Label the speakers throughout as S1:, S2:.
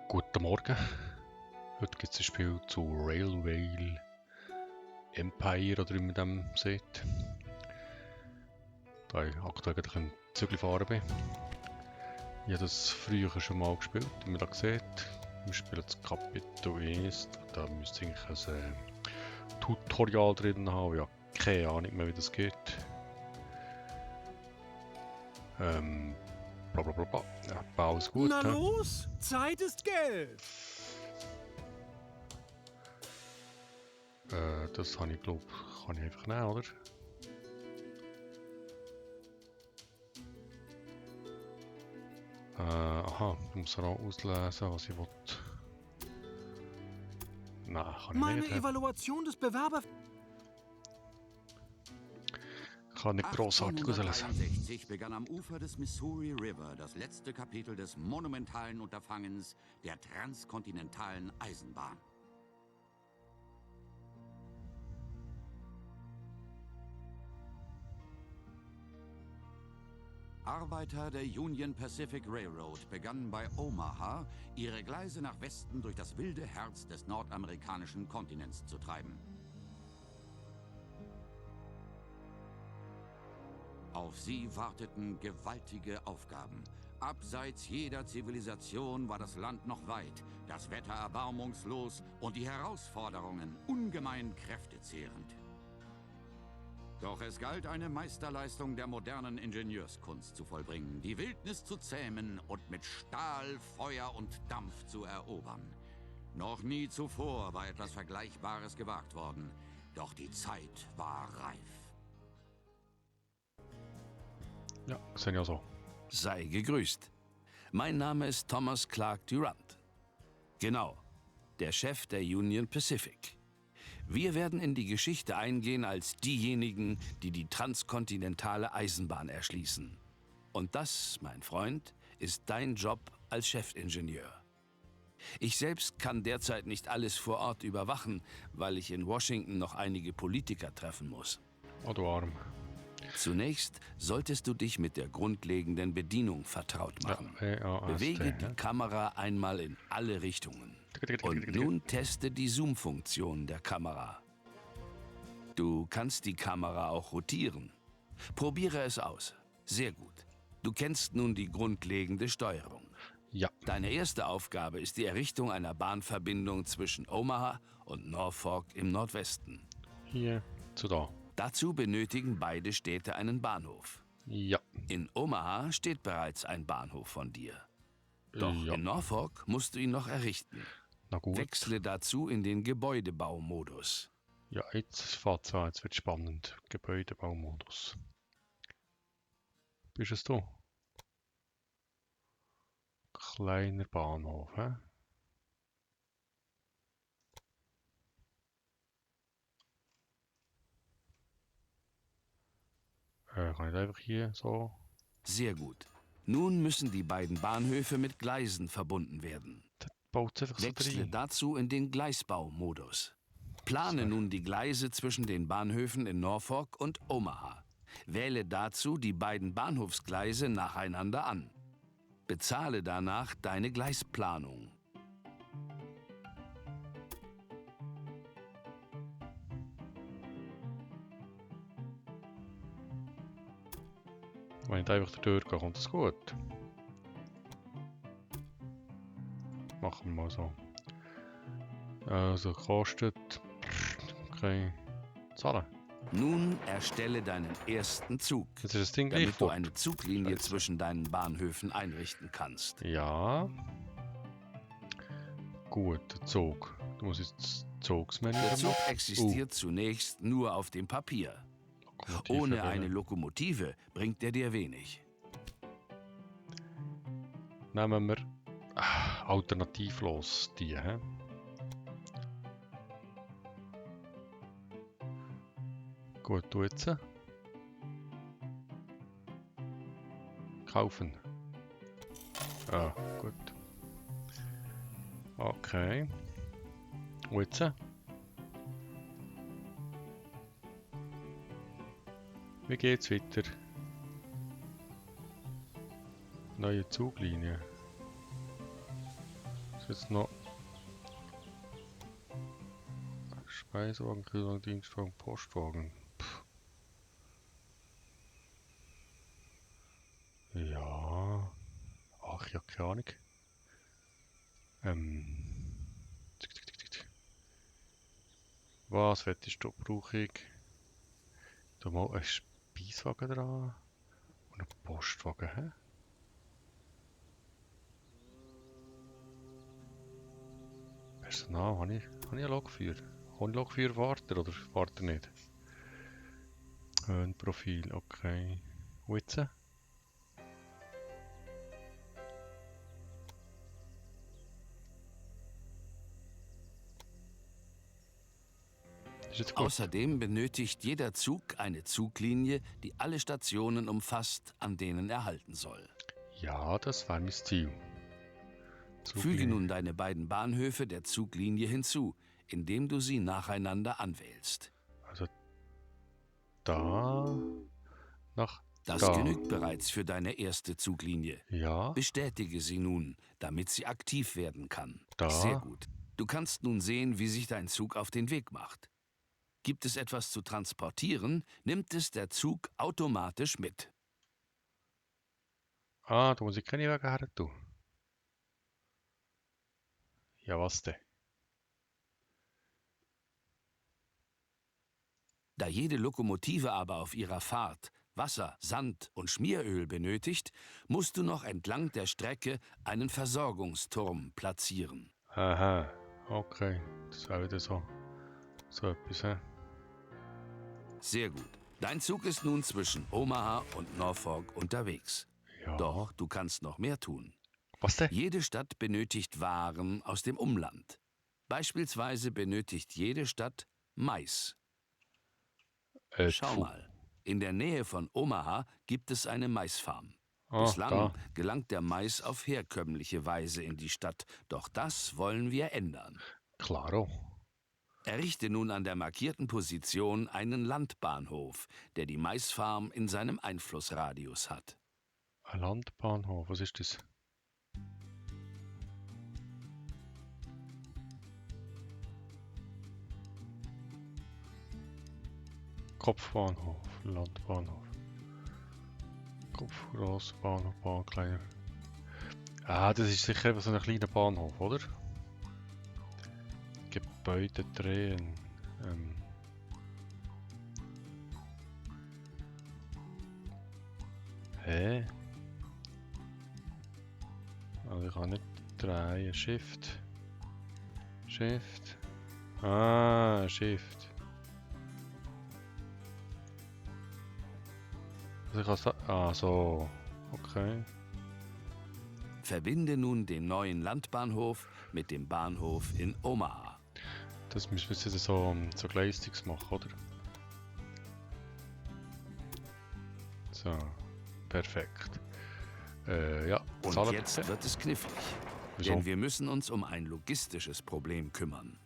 S1: Guten Morgen. Heute gibt es ein Spiel zu Railway Empire oder wie man dem sieht. Da ich aktuell gerade ein Zügel fahren bin. Ich habe das früher schon mal gespielt, wie man da sieht. Wir spielen das Kapitel 1. Da müsste eigentlich ein Tutorial drin haben. Ich habe keine Ahnung mehr, wie das geht. Bla bla bla bla. Ja, alles gut.
S2: Na los, Zeit ist Geld.
S1: Das habe ich glaube, kann ich einfach nehmen, oder? Aha, ich muss auch auslesen, was ich will. Nein, kann ich
S2: Meine
S1: nicht.
S2: Evaluation des Bewerbers.
S1: Ich kann nicht grossartig auslesen.
S3: 1863 begann am Ufer des Missouri River das letzte Kapitel des monumentalen Unterfangens der transkontinentalen Eisenbahn. Arbeiter der Union Pacific Railroad begannen bei Omaha, ihre Gleise nach Westen durch das wilde Herz des nordamerikanischen Kontinents zu treiben. Auf sie warteten gewaltige Aufgaben. Abseits jeder Zivilisation war das Land noch weit, das Wetter erbarmungslos und die Herausforderungen ungemein kräftezehrend. Doch es galt, eine Meisterleistung der modernen Ingenieurskunst zu vollbringen, die Wildnis zu zähmen und mit Stahl, Feuer und Dampf zu erobern. Noch nie zuvor war etwas Vergleichbares gewagt worden, doch die Zeit war reif.
S1: Ja, sehe ich auch so.
S4: Sei gegrüßt. Mein Name ist Thomas Clark Durant. Genau, der Chef der Union Pacific. Wir werden in die Geschichte eingehen als diejenigen, die die transkontinentale Eisenbahn erschließen. Und das, mein Freund, ist dein Job als Chefingenieur. Ich selbst kann derzeit nicht alles vor Ort überwachen, weil ich in Washington noch einige Politiker treffen muss.
S1: Oh, du Arm.
S4: Zunächst solltest du dich mit der grundlegenden Bedienung vertraut machen.
S1: Ja,
S4: Bewege die Kamera einmal in alle Richtungen. Und nun teste die Zoom-Funktion der Kamera. Du kannst die Kamera auch rotieren. Probiere es aus. Sehr gut. Du kennst nun die grundlegende Steuerung.
S1: Ja.
S4: Deine erste Aufgabe ist die Errichtung einer Bahnverbindung zwischen Omaha und Norfolk im Nordwesten.
S1: Hier zu da.
S4: Dazu benötigen beide Städte einen Bahnhof.
S1: Ja.
S4: In Omaha steht bereits ein Bahnhof von dir. Doch
S1: Ja.
S4: in Norfolk musst du ihn noch errichten.
S1: Na gut.
S4: Wechsle dazu in den Gebäudebaumodus.
S1: Ja, jetzt fährt es an. Jetzt wird spannend. Gebäudebaumodus. Bist es du? Kleiner Bahnhof, hä? Kann ich einfach hier so...
S4: Sehr gut. Nun müssen die beiden Bahnhöfe mit Gleisen verbunden werden.
S1: Baut es einfach so
S4: Wechsle
S1: rein.
S4: dazu in den Gleisbaumodus. Plane nun die Gleise zwischen den Bahnhöfen in Norfolk und Omaha. Wähle dazu die beiden Bahnhofsgleise nacheinander an. Bezahle danach deine Gleisplanung.
S1: Wenn ich da einfach durchgehe, kommt es gut. Machen wir mal so. Also kostet... Okay. Zahlen.
S4: Nun erstelle deinen ersten Zug,
S1: Jetzt ist das Ding gleich
S4: damit du
S1: fort.
S4: eine Zuglinie
S1: Scheiße.
S4: zwischen deinen Bahnhöfen einrichten kannst.
S1: Ja. Gut, der Zug. Du musst jetzt das Zugsmenü
S4: Der Zug
S1: machen.
S4: existiert zunächst nur auf dem Papier.
S1: Lokomotive
S4: Ohne
S1: wählen.
S4: eine Lokomotive bringt er dir wenig.
S1: Nehmen wir alternativlos die, hä? Gut, du jetzt. Kaufen. Ah, gut. Okay. Und jetzt? Wie geht's weiter? Neue Zuglinie. Was jetzt noch? Speisewagen, Kühlwagen, Dienstwagen, Postwagen. Pff. Ja. Ach, ja, keine Ahnung. Tick, tick, tick, tick. Was wettest du, brauche ich? Da mal einen Speiswagen dran. Und einen Postwagen, hä? Personal, habe ich einen Lokführer? Habe ich Lokführer warten oder warten nicht? Ein Profil, okay. Und jetzt? Ist jetzt gut?
S4: Außerdem benötigt jeder Zug eine Zuglinie, die alle Stationen umfasst, an denen er halten soll.
S1: Ja, das war mein Ziel.
S4: Füge nun deine beiden Bahnhöfe der Zuglinie hinzu, indem du sie nacheinander anwählst.
S1: Also da nach
S4: Das
S1: da.
S4: genügt bereits für deine erste Zuglinie.
S1: Ja,
S4: Bestätige sie nun, damit sie aktiv werden kann.
S1: Da.
S4: Sehr gut. Du kannst nun sehen, wie sich dein Zug auf den Weg macht. Gibt es etwas zu transportieren, nimmt es der Zug automatisch mit.
S1: da muss ich keine Wege her tun. Ja, was denn?
S4: Da jede Lokomotive aber auf ihrer Fahrt Wasser, Sand und Schmieröl benötigt, musst du noch entlang der Strecke einen Versorgungsturm platzieren.
S1: Aha, okay. Das war wieder so etwas, hä?
S4: Sehr gut. Dein Zug ist nun zwischen Omaha und Norfolk unterwegs.
S1: Ja.
S4: Doch du kannst noch mehr tun.
S1: Was denn?
S4: Jede Stadt benötigt Waren aus dem Umland. Beispielsweise benötigt jede Stadt Mais. Schau mal, in der Nähe von Omaha gibt es eine Maisfarm. Bislang
S1: Da.
S4: gelangt der Mais auf herkömmliche Weise in die Stadt, doch das wollen wir ändern.
S1: Klaro.
S4: Errichte nun an der markierten Position einen Landbahnhof, der die Maisfarm in seinem Einflussradius hat.
S1: Ein Landbahnhof, was ist das? Kopfbahnhof, Landbahnhof. Kopf, grosser Bahnhof, Bahn, kleiner. Das ist sicher eben so ein kleiner Bahnhof, oder? Gebäude drehen. Hä? Also ich kann nicht drehen. Shift. Shift. Shift. Also ich kann so. Okay.
S4: Verbinde nun den neuen Landbahnhof mit dem Bahnhof in Omaha.
S1: Das müssen wir jetzt so Gleistings machen, oder? So. Perfekt. Ja,
S4: Und
S1: zahlen
S4: jetzt
S1: bitte.
S4: wird es knifflig.
S1: Wieso?
S4: Denn wir müssen uns um ein logistisches Problem kümmern.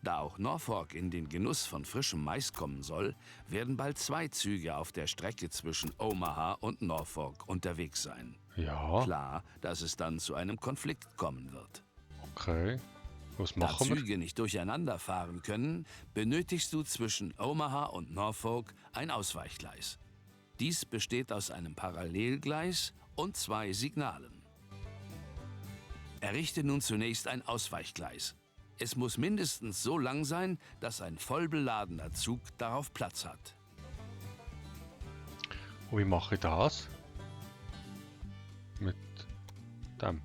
S4: Da auch Norfolk in den Genuss von frischem Mais kommen soll, werden bald 2 Züge auf der Strecke zwischen Omaha und Norfolk unterwegs sein.
S1: Ja,
S4: Klar, dass es dann zu einem Konflikt kommen wird.
S1: okay. Was
S4: Da
S1: machen wir?
S4: Züge nicht durcheinander fahren können, benötigst du zwischen Omaha und Norfolk ein Ausweichgleis. Dies besteht aus einem Parallelgleis und 2 Signalen. Errichte nun zunächst ein Ausweichgleis. Es muss mindestens so lang sein, dass ein vollbeladener Zug darauf Platz hat.
S1: Und wie mache ich das? Mit dem.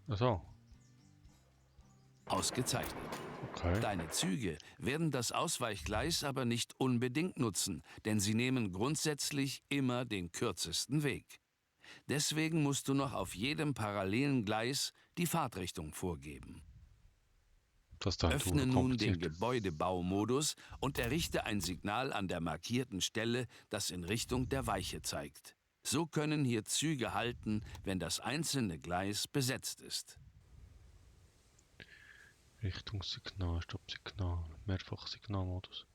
S1: So,
S4: Ausgezeichnet.
S1: okay.
S4: Deine Züge werden das Ausweichgleis aber nicht unbedingt nutzen, denn sie nehmen grundsätzlich immer den kürzesten Weg. Deswegen musst du noch auf jedem parallelen Gleis die Fahrtrichtung vorgeben.
S1: Das ist dann
S4: Öffne nun den
S1: kompliziert.
S4: Gebäudebaumodus und errichte ein Signal an der markierten Stelle, das in Richtung der Weiche zeigt. So können hier Züge halten, wenn das einzelne Gleis besetzt ist.
S1: Richtungssignal, Stoppsignal, Mehrfachsignalmodus.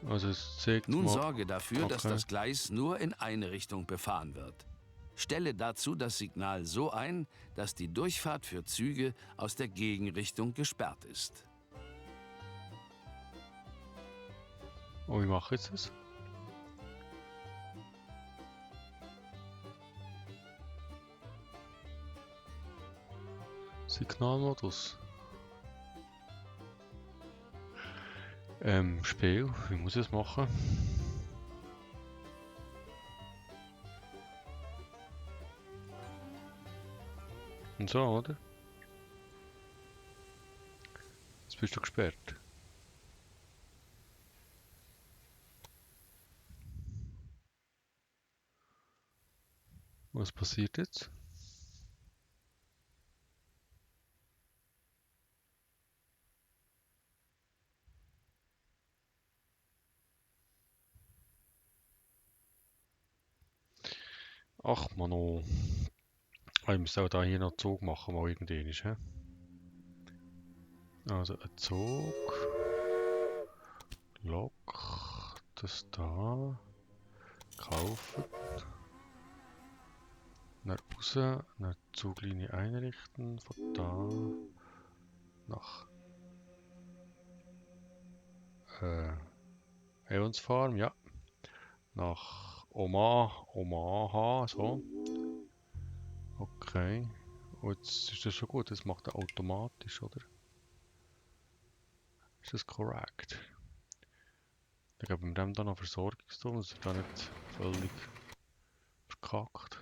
S1: Also es zeigt
S4: Nun
S1: mal,
S4: sorge dafür, dass
S1: okay.
S4: das Gleis nur in eine Richtung befahren wird. Stelle dazu das Signal so ein, dass die Durchfahrt für Züge aus der Gegenrichtung gesperrt ist.
S1: Oh, wie mache ich jetzt das? Signalmodus. Spiel, wie muss ich das machen? Und so, oder? Jetzt bist du gesperrt. Was passiert jetzt? Ach man, oh. Ich muss auch da hier noch Zug machen, mal irgendwann ist, hä? Also ein Zug. Lok. Das da. Kaufen. Nach raus. Eine Zuglinie einrichten. Von da. Nach. Evans-Farm, ja. Nach Omaha, so. Okay. Und jetzt ist das schon gut, das macht er automatisch, oder? Ist das korrekt? Dann geben wir dem dann noch Versorgungston, dass er da nicht völlig verkackt.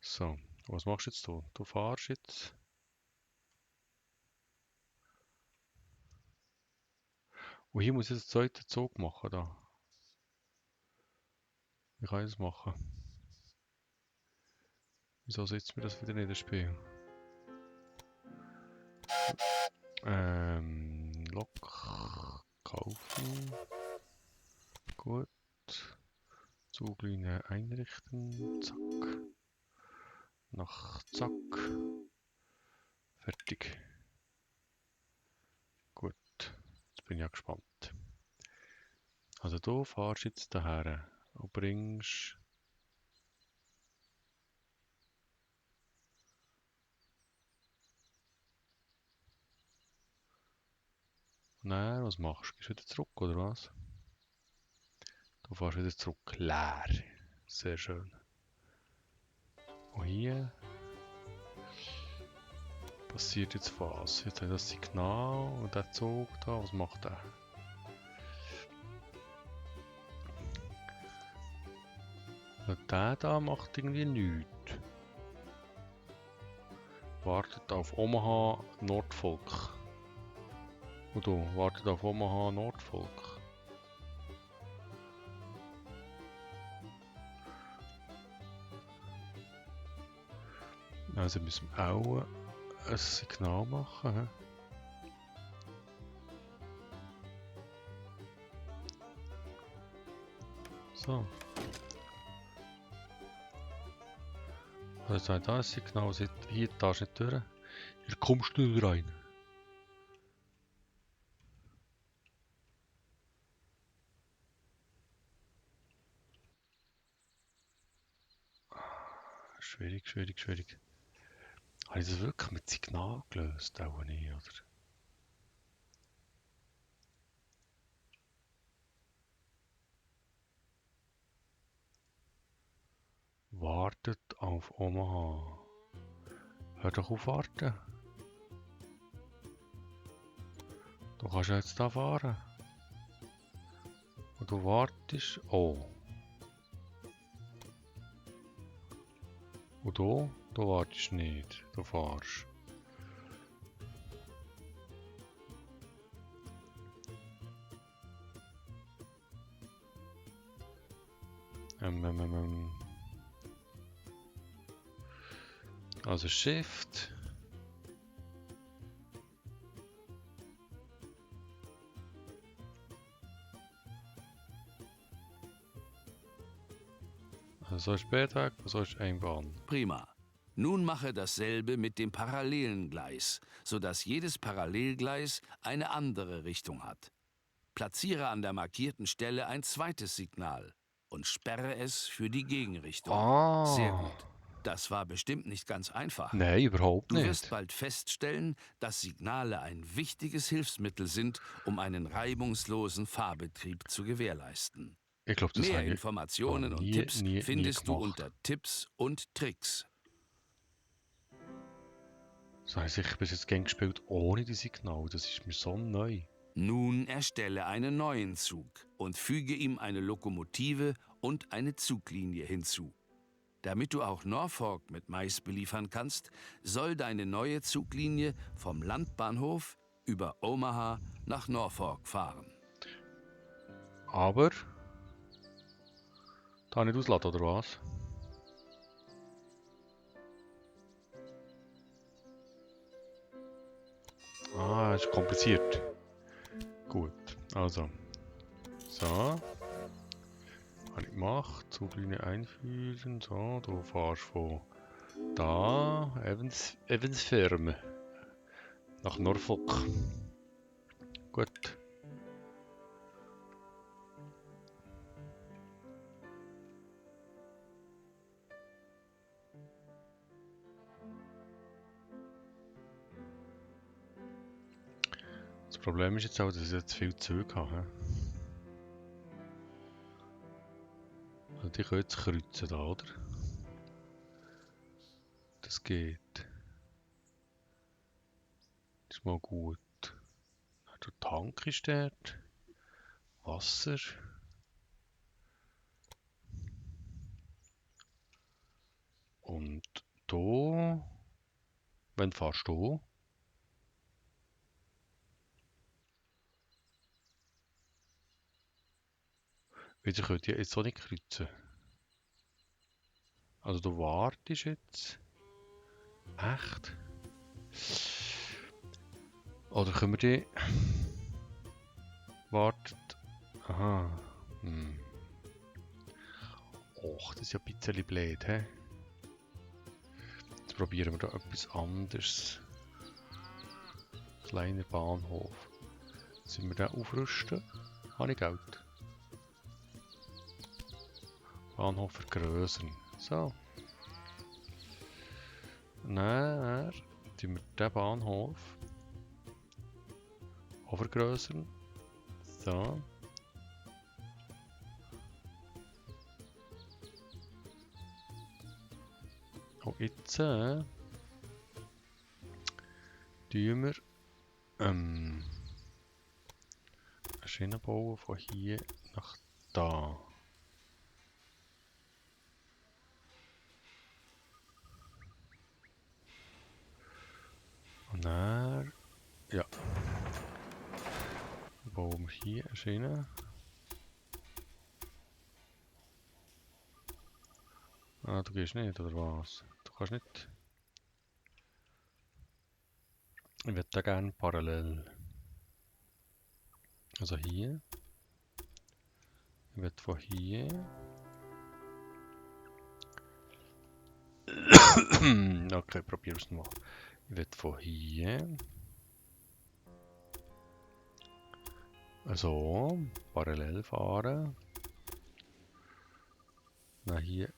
S1: So, was machst du jetzt du? Du fahrst jetzt. Und hier muss ich jetzt einen zweiten Zug machen, da. Wie kann ich das machen? Wieso sitzt mir das wieder nicht das Spiel? Lok kaufen. Gut. Zuglinie einrichten. Zack. Nach zack. Fertig. Gut. Jetzt bin ich ja gespannt. Also du fahrst jetzt daher und bringst nein, was machst du? Gehst du wieder zurück oder was? Du fährst wieder zurück. Leer. Sehr schön. Und hier passiert jetzt was. Jetzt habe ich das Signal und der Zug da. Was macht der? Und der da macht irgendwie nichts. Wartet auf Omaha Nordvolk. Und du wartet auf Omaha Nordvolk. Also müssen wir auch ein Signal machen. He? So. Also da ein Signal, hier darfst du nicht durch. Hier kommst du nicht rein. Schwierig, schwierig, schwierig. Habe ich das wirklich mit Signal gelöst? Auch nicht, oder? Wartet auf Omaha. Hör doch auf warten. Du kannst ja jetzt da fahren. Und du wartest. Oh. Und du wartest nicht. Du fahrst. Also Shift. So ist Bärtag, so ist Einbahn.
S4: Prima. Nun mache dasselbe mit dem parallelen Gleis, sodass jedes Parallelgleis eine andere Richtung hat. Platziere an der markierten Stelle ein zweites Signal und sperre es für die Gegenrichtung.
S1: Ah.
S4: Sehr gut. Das war bestimmt nicht ganz einfach.
S1: Nein, überhaupt
S4: Du
S1: nicht.
S4: wirst bald feststellen, dass Signale ein wichtiges Hilfsmittel sind, um einen reibungslosen Fahrbetrieb zu gewährleisten.
S1: Ich glaube, das
S4: Mehr
S1: habe ich
S4: Informationen und
S1: nie
S4: Tipps findest du
S1: gemacht.
S4: unter Tipps und Tricks.
S1: Das habe ich sicher bis jetzt gern gespielt ohne die Signal. Das ist mir so neu.
S4: Nun erstelle einen neuen Zug und füge ihm eine Lokomotive und eine Zuglinie hinzu. Damit du auch Norfolk mit Mais beliefern kannst, soll deine neue Zuglinie vom Landbahnhof über Omaha nach Norfolk fahren.
S1: Aber... Da nicht ausladen, oder was? Ah, ist kompliziert. Gut, also. So. Habe ich gemacht. Zuglinie einführen. So, du fährst von da, Evansfirm, nach Norfolk. Gut. Das Problem ist jetzt auch, dass ich jetzt viel Züge habe. Also die können jetzt kreuzen da, oder? Das geht. Das ist mal gut. Der Tank ist dort. Wasser. Und da... Wann fährst du? Wieso könnt ihr jetzt auch nicht kreuzen? Also du wartest jetzt. Echt? Oder können wir die... Wartet. Aha. Och, das ist ja ein bisschen blöd, hä? Jetzt probieren wir da etwas anderes. Kleiner Bahnhof. Sind wir da aufrüsten? Habe ich Geld? Bahnhof vergrößern. So. Dann tun wir den Bahnhof auch vergrößern. So. Und jetzt tun wir eine Schiene bauen von hier nach da. Und dann, ja, bauen wir hier eine Schiene. Ah, du gehst nicht, oder was? Du kannst nicht. Ich würde da gerne parallel. Also hier. Ich würde von hier. Okay, probier es mal. Ich werde von hier. Also, parallel fahren. Dann hier.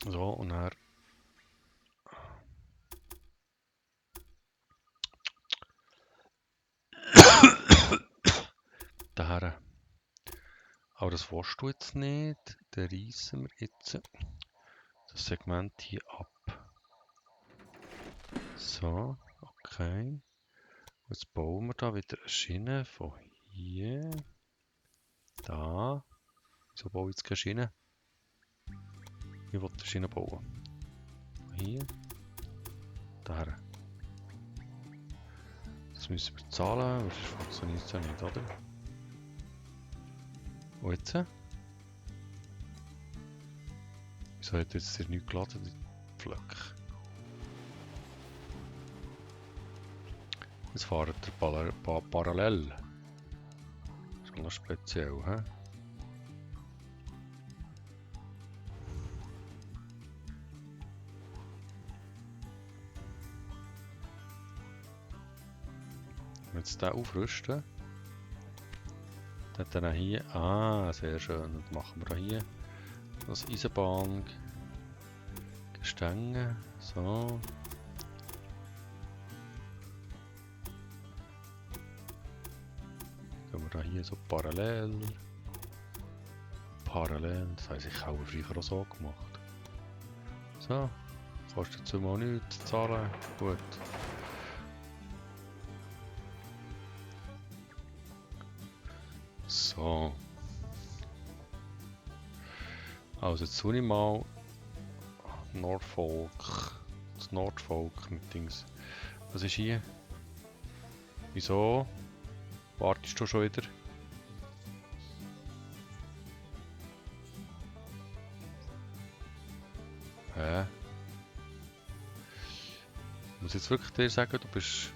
S1: So, und dann. Daher. Aber das willst du jetzt nicht. Dann reissen wir jetzt das Segment hier ab. So, okay. Jetzt bauen wir da wieder eine Schiene von hier. Da. Wieso baue ich jetzt keine Schiene? Ich will eine Schiene bauen. Hier. Da. Das müssen wir zahlen, weil sonst funktioniert es ja nicht, oder? Und jetzt? Wieso hat jetzt hier nichts geladen, die Pflöcke? Jetzt fahren wir parallel. Das ist noch speziell, hä? Jetzt den aufrüsten. Dann hier. Ah, sehr schön. Und machen wir da hier das Eisenbahn. Gestänge. So. Gehen wir da hier so parallel. Das heisst, ich habe früher auch so gemacht. So. Kostet jetzt mal nichts zahlen. Gut. So. Also jetzt suche ich mal Norfolk. Das Norfolk mit Dings. Was ist hier? Wieso? Wartest du schon wieder? Hä? Ich muss jetzt wirklich dir sagen, du bist...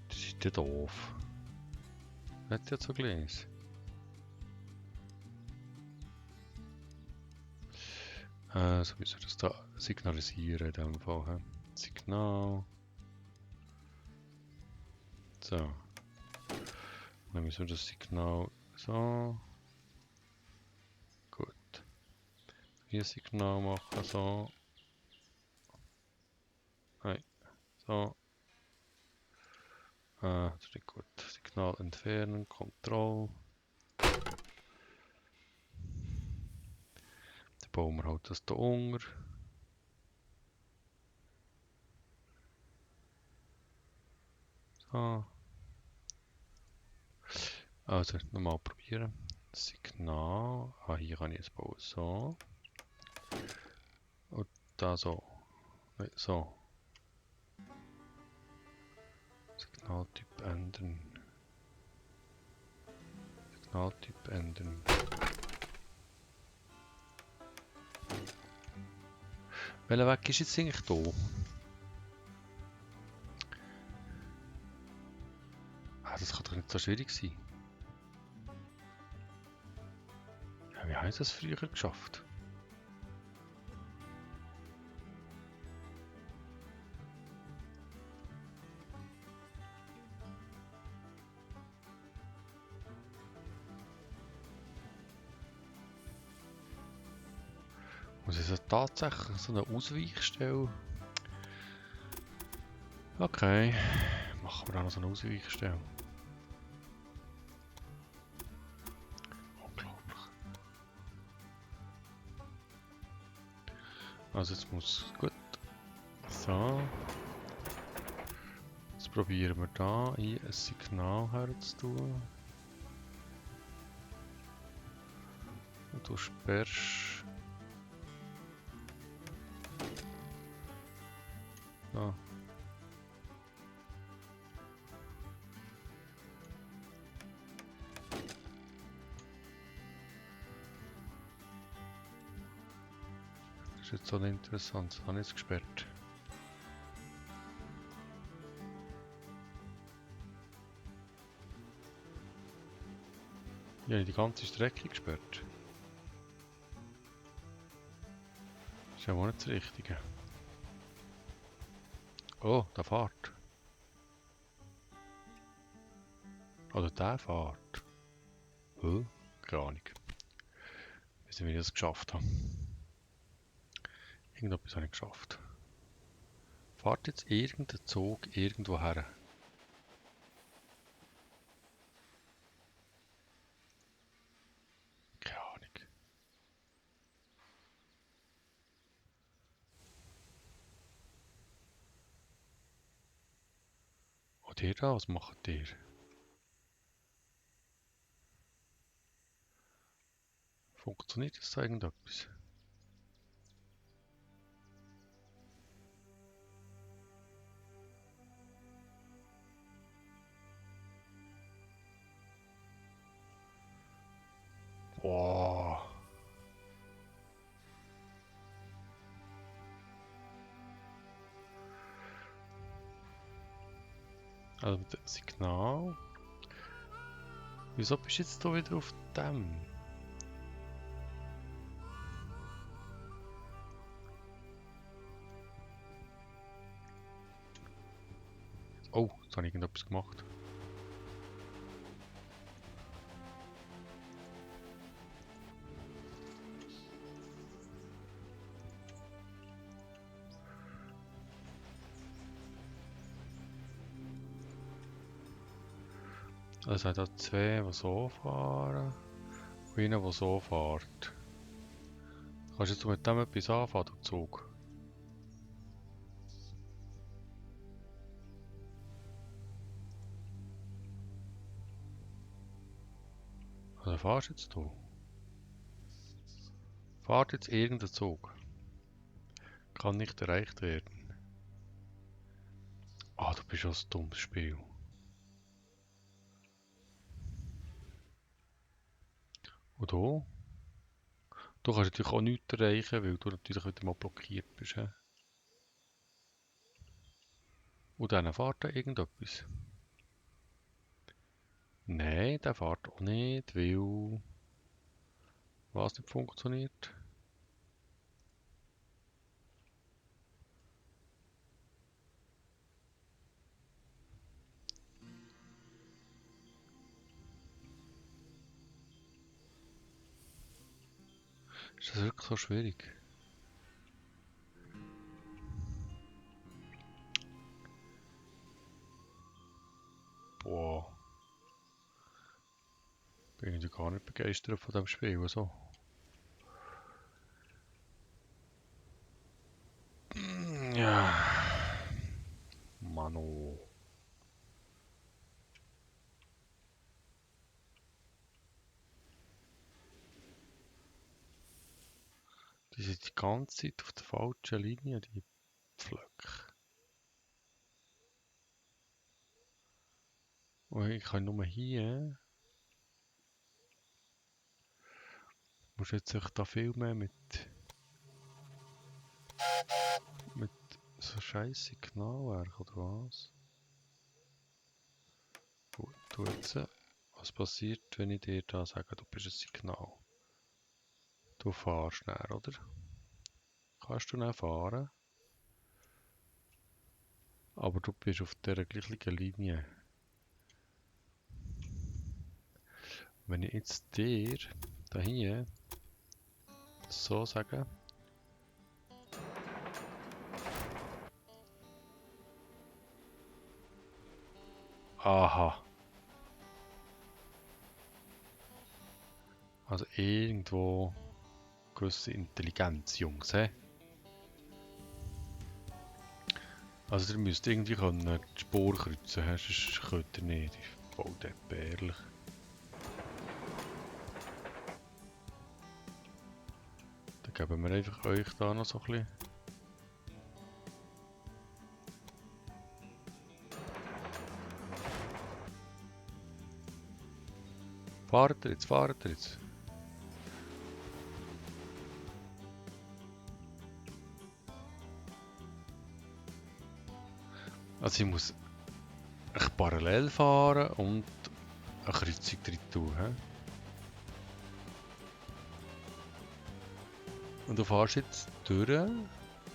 S1: Das ist ja doof. Nicht jetzt so gelesen. So müssen wir das da signalisieren in dem Fall. He? Signal. So. Dann müssen wir das Signal so. Gut. Hier Signal machen, so. Nein. So. Das ist nicht gut. Signal entfernen, Kontroll. Dann bauen wir halt das da unter. So. Also nochmal probieren. Signal. Ah, hier kann ich es bauen. So. Und da so. Nein, so. Signaltyp ändern. Signaltyp ändern. Welcher Weg ist jetzt eigentlich da? Ah, das kann doch nicht so schwierig sein. Ja, wie haben sie das früher geschafft? Muss ich so tatsächlich so eine Ausweichstelle? Okay, machen wir auch noch so eine Ausweichstelle. Unglaublich. Also jetzt muss gut. So. Jetzt probieren wir da hier ein Signal herzutun. Und du sperrst. So. Das ist jetzt so interessant, das habe ich jetzt gesperrt. Ja, die ganze Strecke gesperrt. Das ist ja wohl nicht das Richtige. Oh, der fährt. Oder der fährt. Oh, keine Ahnung. Wissen wir, wie ich das geschafft habe. Irgendetwas habe ich geschafft. Fährt jetzt irgendein Zug irgendwo her? Keine Ahnung. Und ihr da, was macht ihr? Funktioniert das da irgendetwas? Boah. Also mit dem Signal. Wieso bist du jetzt da wieder auf dem? Oh, jetzt habe ich irgendetwas gemacht. Also es hat da zwei, die so fahren. Und einer, der so fährt. Kannst du jetzt mit dem etwas anfangen, du Zug? Also fahrst du jetzt du? Fahrt jetzt irgendein Zug? Kann nicht erreicht werden. Ah, du bist ja ein dummes Spiel. Und du? Du kannst natürlich auch nichts erreichen, weil du natürlich wieder mal blockiert bist. He? Und dann fährt da irgendetwas. Nein, der fährt auch nicht, weil was nicht funktioniert. Ist das wirklich so schwierig? Boah. Bin ich gar nicht begeistert von dem Spiel. Also. Ja. Mano. Die sind die ganze Zeit auf der falschen Linie, die Pflöcke. Und ich kann nur hier. Muss jetzt sich da viel mehr mit so scheiß Signalwerk oder was? Gut, du jetzt. Was passiert, wenn ich dir da sage, du bist ein Signal? Du fahrst näher, oder? Kannst du näher fahren? Aber du bist auf der gleichen Linie. Wenn ich jetzt dir da hier so sage. Aha. Also irgendwo gewisse Intelligenz, Jungs, hä? Also ihr müsst irgendwie können die Spur kreuzen, hä? Sonst könnt ihr nicht. Voll ehrlich. Dann geben wir einfach euch da noch so ein bisschen. Fahrt ihr jetzt, fahrt ihr jetzt. Also ich muss echt parallel fahren und eine Kreuzung drin tun. He? Und du fährst jetzt durch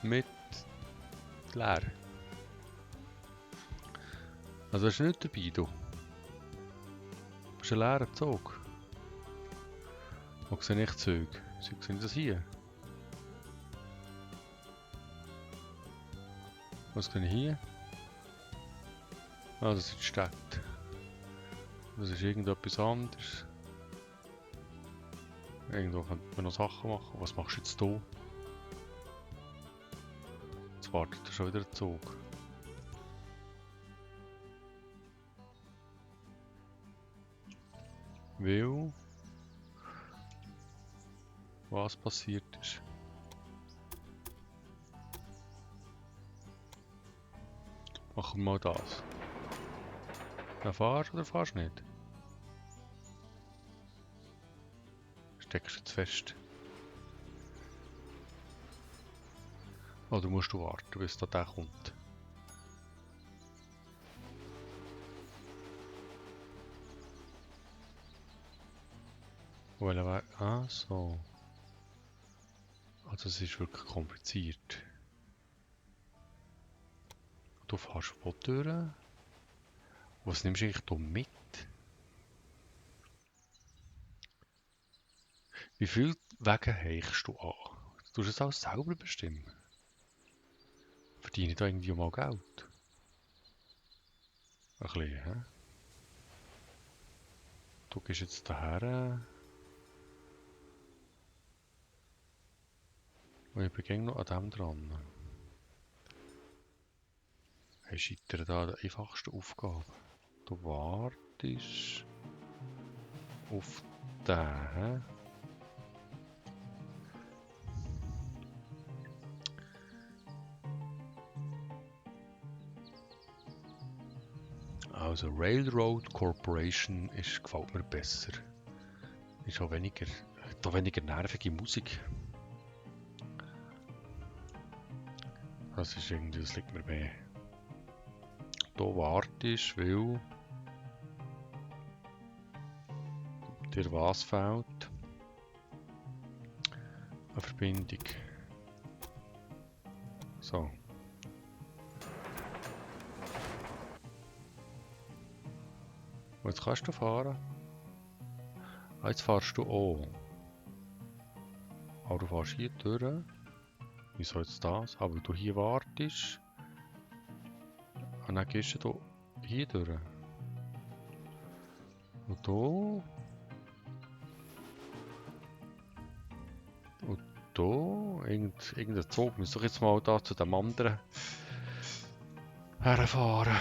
S1: mit leer. Also hast du nicht dabei, du. Du bist ein leerer Zug. Wo sehe ich Züge? Sehen das hier? Was sehe ich hier? Ah, das sind Städte. Das ist irgendetwas anderes. Irgendwo könnte man noch Sachen machen. Was machst du jetzt hier? Jetzt wartet schon wieder ein Zug. Weil... Was passiert ist. Machen wir mal das. Dann fahrst oder fahrst nicht? Steckst du jetzt fest? Oder musst du warten, bis da der kommt? Weil er ah, so. Also es ist wirklich kompliziert. Du fährst von durch. Was nimmst du eigentlich hier mit? Wie viel Wege heichst du an? Du tust es alles selber bestimmen. Verdiene ich da irgendwie mal Geld? Ein bisschen, hä? Du gehst jetzt daher. Und ich bin noch an dem dran. Ich scheitere da an der einfachsten Aufgabe. Du wartest auf den, hä? Also Railroad Corporation gefällt mir besser. Ist auch weniger nervige Musik. Das ist irgendwie, das liegt mir mehr. Da wartest, weil dir was fehlt. Eine Verbindung. So. Und jetzt kannst du fahren. Ah, jetzt fahrst du auch. Aber du fährst hier durch. Wieso jetzt das? Aber du hier wartest. Und dann gehst du hier durch. Und da. Und da. Irgendein Zug. Muss doch jetzt mal da zu dem anderen herfahren.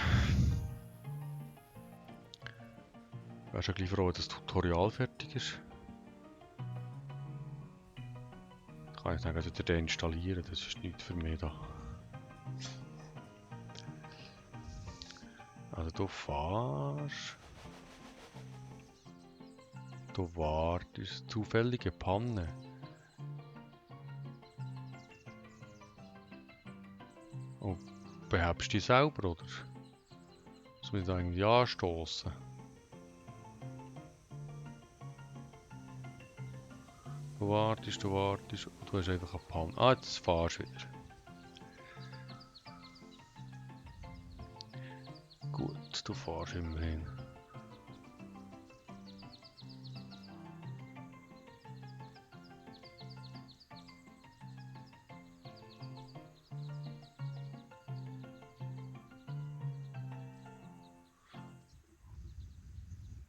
S1: Wärst du gleich froh, wenn das Tutorial fertig ist? Kann ich dann wieder deinstallieren, das ist nichts für mich da. Also du fahrst. Du wartest. Zufällige Panne. Und behebst dich selber, oder? Muss man da irgendwie anstoßen? Du wartest und du hast einfach eine Panne. Ah, jetzt fahrst du wieder. Gut, du fahrst immerhin.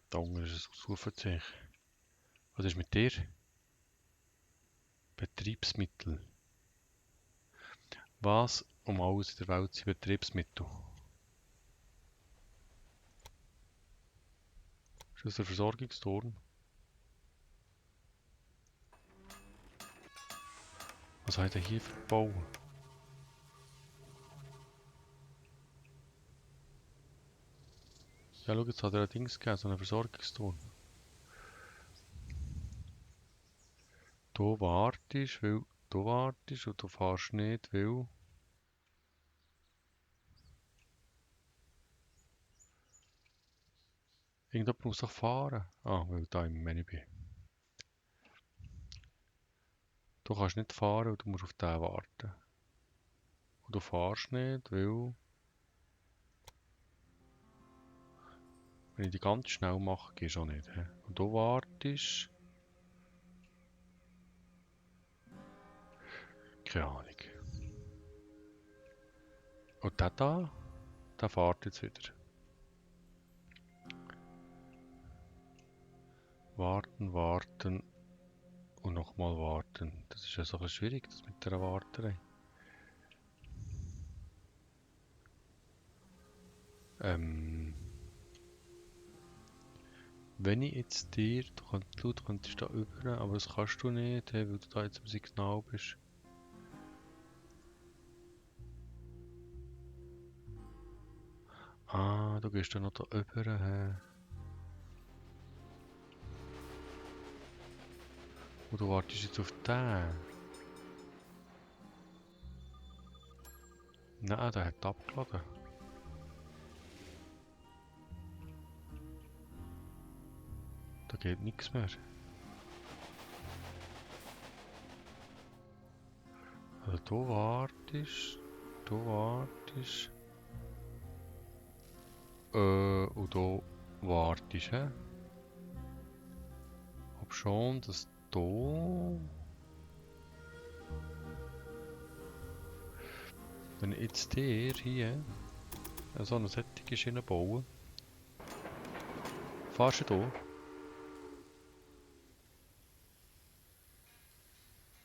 S1: Da unten ist ein Ausrufezeichen. Was ist mit dir? Betriebsmittel. Was um alles in der Welt sind Betriebsmittel? Ist das ein Versorgungsturm? Was hat er hier verbaut? Ja, schau, jetzt hat er ein Dings gegeben, so einen Versorgungsturm. Du wartest, weil du wartest und du fährst nicht, weil... Irgendjemand muss doch fahren. Ah, weil ich da im Menü bin. Du kannst nicht fahren und du musst auf den warten. Und du fährst nicht, weil... Wenn ich die ganz schnell mache, gehst du auch nicht. He? Und du wartest... Keine Ahnung. Und der da, der fährt jetzt wieder. Warten, warten und nochmal warten. Das ist ja so ein bisschen schwierig, das mit der Warterei. Wenn ich jetzt dir, du könntest da über, aber das kannst du nicht, weil du da jetzt im Signal bist. Ah, du gehst dann noch da über. Und du wartest jetzt auf den. Nein, der hat abgeladen. Da geht nichts mehr. Also du wartest. Und da wartest du. Ob schon, dass da... Wenn ich jetzt der hier so eine solche Schiene baue, fahrst du da?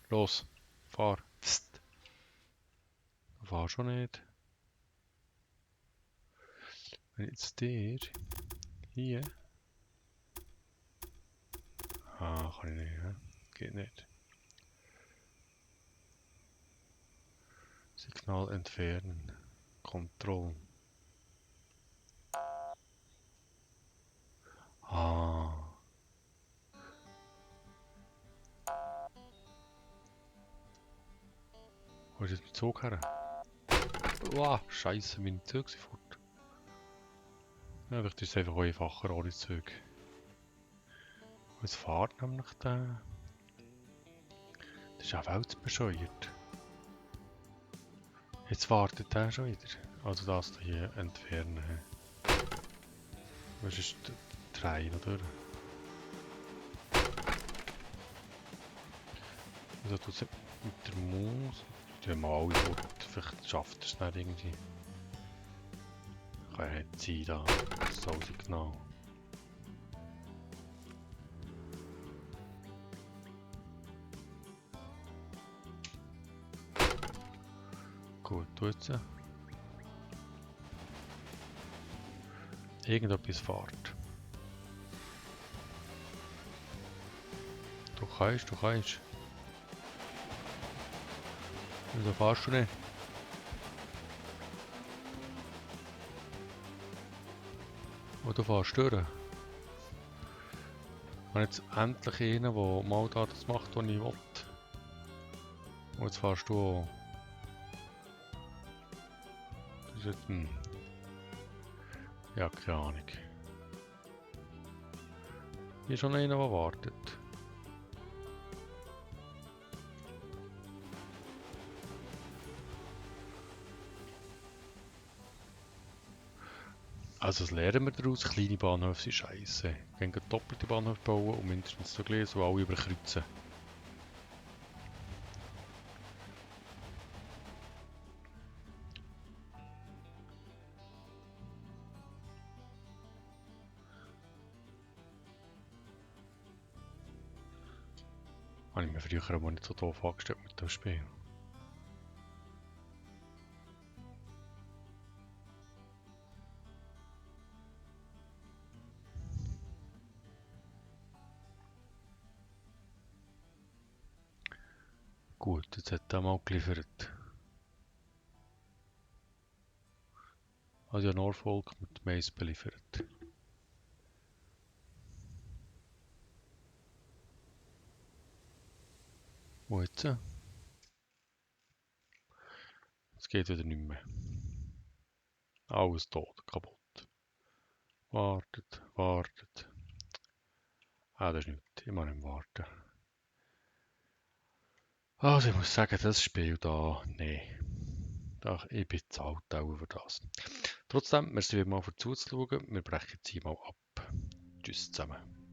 S1: Los, fahr. Psst. Fahr schon nicht. Wenn jetzt der hier... Ah, kann ich nicht, hä? Geht nicht. Signal entfernen. Kontrollen. Ah. Wo ist jetzt mein Zug her? Uah, Scheiße, meine Züge sind fort. Ja, vielleicht ist es einfach einfacher ohne Züge. Jetzt fährt nämlich der. Das ist auch weltbescheuert. Jetzt wartet der schon wieder. Also das hier entfernen. Was ist der Trein, oder? Also tut es mit der Maus. Die haben wir alle fort. Vielleicht schafft er es nicht irgendwie. Kann ja nicht sein da. So Signal. Gut, tut's. Irgendetwas fährt. Du kannst. Wieso fährst du nicht? Oder fährst du durch? Ich habe jetzt endlich einen, der mal da das macht, was ich will. Und jetzt fährst du auch. Das ist jetzt, ja, keine Ahnung. Hier ist schon einer, der wartet. Also das lernen wir daraus, kleine Bahnhöfe sind scheisse. Wir können doppelte Bahnhöfe bauen und mindestens so gleich, so alle überkreuzen. Habe ich mir früher aber nicht so doof angestellt mit dem Spiel. Gut, jetzt hat er mal geliefert. Also ja, Norfolk mit Mais beliefert. Wo jetzt? Es geht wieder nicht mehr. Alles tot, kaputt. Wartet. Ah, das ist nichts. Ich muss nicht mehr warten. Also ich muss sagen, das Spiel da, nee. Ich bin zu alt auch für das. Trotzdem, merci vielmals für zuzuschauen. Wir brechen jetzt hier mal ab. Tschüss zusammen.